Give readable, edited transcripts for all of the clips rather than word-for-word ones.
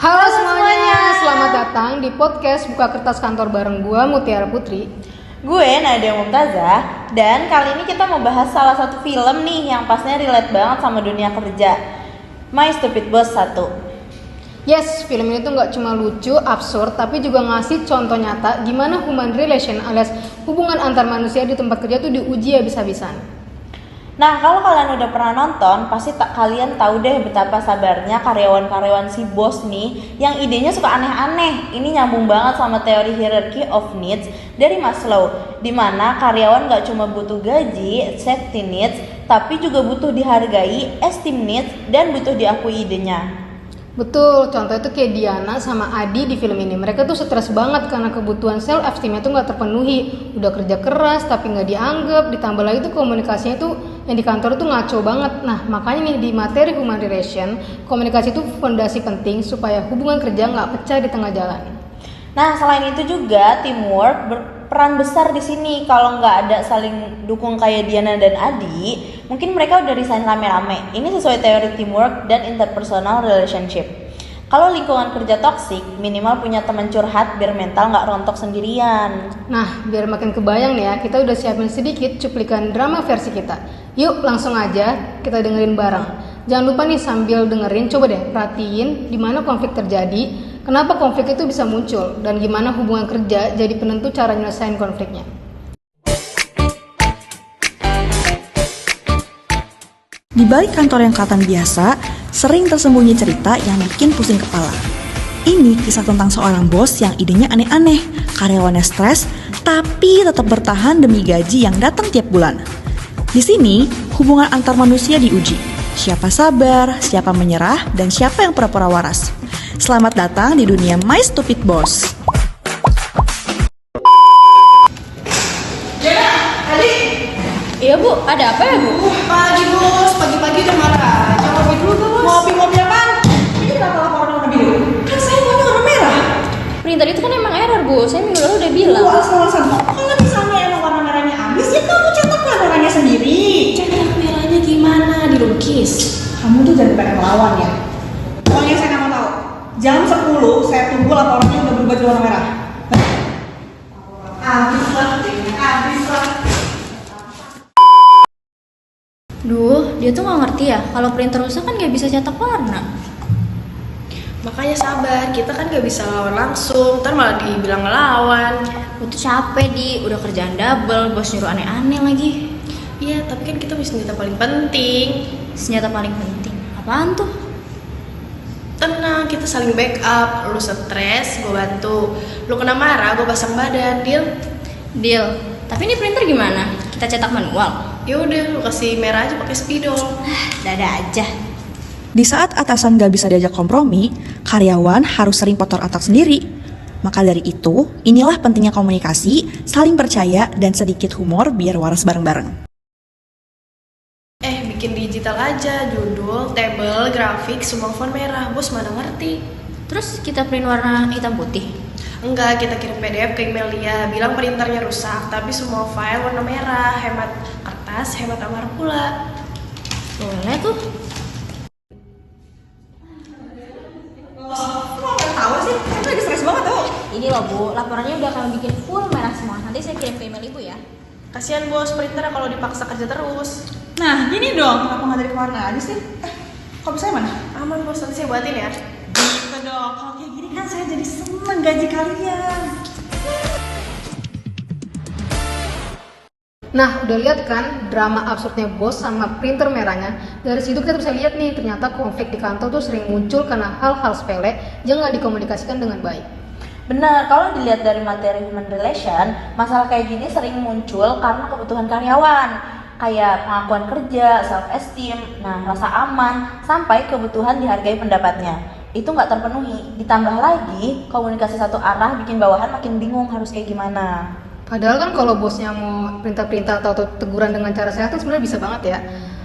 Halo semuanya, selamat datang di podcast Buka Kertas Kantor bareng gua Mutiara Putri. Gue Nadia Mumtazah, dan kali ini kita mau bahas salah satu film nih yang pastinya relate banget sama dunia kerja, My Stupid Boss 1. Yes, film ini tuh gak cuma lucu, absurd, tapi juga ngasih contoh nyata gimana human relation alias hubungan antar manusia di tempat kerja tuh diuji habis-habisan. Nah, kalau kalian udah pernah nonton, pasti kalian tahu deh betapa sabarnya karyawan-karyawan si bos nih yang idenya suka aneh-aneh. Ini nyambung banget sama teori hierarchy of needs dari Maslow, di mana karyawan gak cuma butuh gaji, safety needs, tapi juga butuh dihargai, esteem needs, dan butuh diakui idenya. Betul, contoh itu kayak Diana sama Adi di film ini. Mereka tuh stres banget karena kebutuhan self esteemnya tuh gak terpenuhi. Udah kerja keras tapi gak dianggap, ditambah lagi tuh komunikasinya tuh yang di kantor tuh ngaco banget. Nah makanya nih di materi human relation, komunikasi itu fondasi penting supaya hubungan kerja gak pecah di tengah jalan. Nah, selain itu juga teamwork berperan besar di sini. Kalau nggak ada saling dukung kayak Diana dan Adi, mungkin mereka udah resign rame-rame. Ini sesuai teori teamwork dan interpersonal relationship. Kalau lingkungan kerja toksik, minimal punya teman curhat biar mental nggak rontok sendirian. Nah, biar makin kebayang nih ya, kita udah siapin sedikit cuplikan drama versi kita. Yuk langsung aja kita dengerin bareng. Jangan lupa nih sambil dengerin, coba deh perhatiin di mana konflik terjadi, kenapa konflik itu bisa muncul, dan gimana hubungan kerja jadi penentu cara nyelesain konfliknya. Di balik kantor yang kelihatan biasa, sering tersembunyi cerita yang bikin pusing kepala. Ini kisah tentang seorang bos yang idenya aneh-aneh, karyawannya stres, tapi tetap bertahan demi gaji yang datang tiap bulan. Di sini, hubungan antar manusia diuji. Siapa sabar, siapa menyerah, dan siapa yang pura-pura waras. Selamat datang di dunia My Stupid Boss. Jana, Adi. Iya bu, ada apa ya bu? Pagi bos, pagi-pagi udah marah aja. Ngopi dulu bos. Ngopi apaan? Ini kenapa laporan warna biru? Kan saya maunya warna merah. Printer itu kan emang error bu, saya minggu lalu udah bilang. Asal-asal. Kalau misalnya emang warna merahnya habis, ya kamu cetak warna merahnya sendiri. Cetak merahnya gimana? Dilukis. Kamu tuh jangan pengen melawan ya. Pokoknya saya nggak mau tahu. Jam 10 saya tunggu laporannya udah berubah jadi warna merah. Habis lah. Duh, dia tuh gak ngerti ya, kalau printer rusak kan gak bisa cetak warna. Makanya sabar, kita kan gak bisa ngelawan langsung, ntar malah dibilang ngelawan. Gue tuh capek udah kerjaan double, bos nyuruh aneh-aneh lagi. Iya, tapi kan kita punya senjata paling penting. Senjata paling penting, apaan tuh? Tenang, kita saling backup. Lu stres, gue bantu. Lu kena marah, gue pasang badan, deal? Deal, tapi ini printer gimana? Kita cetak manual? Ya udah, lu kasih merah aja pakai spidol. Dada aja. Di saat atasan gak bisa diajak kompromi, karyawan harus sering kotor otak sendiri. Maka dari itu, inilah pentingnya komunikasi, saling percaya, dan sedikit humor biar waras bareng-bareng. Bikin digital aja, judul, table, grafik, semua font merah. Bos mana ngerti? Terus kita print warna hitam putih? Enggak, kita kirim PDF ke email dia, bilang printernya rusak, tapi semua file warna merah, hemat kertas, hemat amarah pula. Boleh tuh. Tahu sih, saya lagi stres banget tuh. Ini loh bu, laporannya udah kami bikin full merah semua. Nanti saya kirim ke email ibu ya. Kasihan bos, printernya kalau dipaksa kerja terus. Nah, gini dong, kenapa nggak dari warna aja sih? Kok bisa mana? Aman bos, nanti saya buatin ya. Gitu dong, kalau kayak gini kan saya jadi seneng gaji kalian. Nah, udah lihat kan drama absurdnya bos sama printer merahnya? Dari situ kita bisa lihat nih, ternyata konflik di kantor tuh sering muncul karena hal-hal sepele yang nggak dikomunikasikan dengan baik. Benar, kalau dilihat dari materi human relation, masalah kayak gini sering muncul karena kebutuhan karyawan, kayak pengakuan kerja, self esteem, rasa aman, sampai kebutuhan dihargai pendapatnya. Itu nggak terpenuhi. Ditambah lagi, komunikasi satu arah bikin bawahan makin bingung harus kayak gimana. Padahal kan kalau bosnya mau perintah-perintah atau teguran dengan cara sehat sebenarnya bisa banget ya.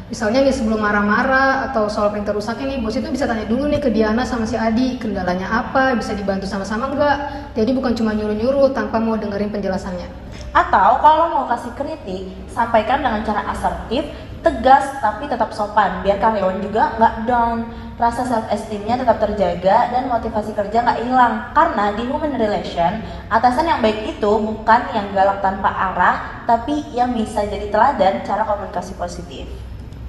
Misalnya nih sebelum marah-marah atau soal printer rusak ini, bos itu bisa tanya dulu nih ke Diana sama si Adi, kendalanya apa, bisa dibantu sama-sama enggak. Jadi bukan cuma nyuruh-nyuruh tanpa mau dengerin penjelasannya. Atau kalau mau kasih kritik, sampaikan dengan cara asertif, tegas tapi tetap sopan biar karyawan juga nggak down. Rasa self esteemnya tetap terjaga dan motivasi kerja nggak hilang. Karena di human relation, atasan yang baik itu bukan yang galak tanpa arah, tapi yang bisa jadi teladan cara komunikasi positif.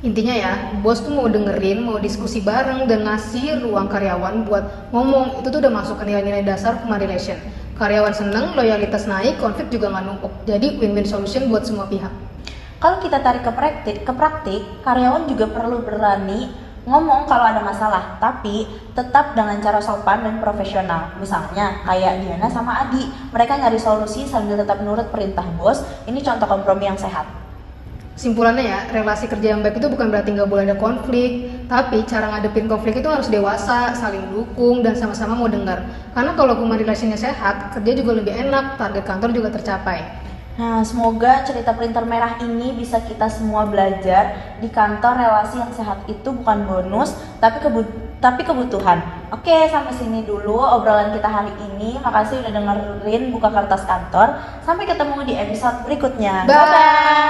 Intinya ya, bos tuh mau dengerin, mau diskusi bareng dan ngasih ruang karyawan buat ngomong. Itu tuh udah masuk ke nilai-nilai dasar human relation. Karyawan seneng, loyalitas naik, konflik juga nggak numpuk. Jadi win-win solution buat semua pihak. Kalau kita tarik ke praktik, karyawan juga perlu berani ngomong kalau ada masalah, tapi tetap dengan cara sopan dan profesional. Misalnya kayak Diana sama Adi, mereka nyari solusi sambil tetap nurut perintah bos. Ini contoh kompromi yang sehat. Simpulannya ya, relasi kerja yang baik itu bukan berarti nggak boleh ada konflik, tapi cara ngadepin konflik itu harus dewasa, saling dukung, dan sama-sama mau dengar. Karena kalau human relation-nya sehat, kerja juga lebih enak, target kantor juga tercapai. Nah, semoga cerita printer merah ini bisa kita semua belajar di kantor. Relasi yang sehat itu bukan bonus, tapi kebutuhan. Oke, sampai sini dulu obrolan kita hari ini. Makasih udah dengerin Buka Kertas Kantor. Sampai ketemu di episode berikutnya. Bye!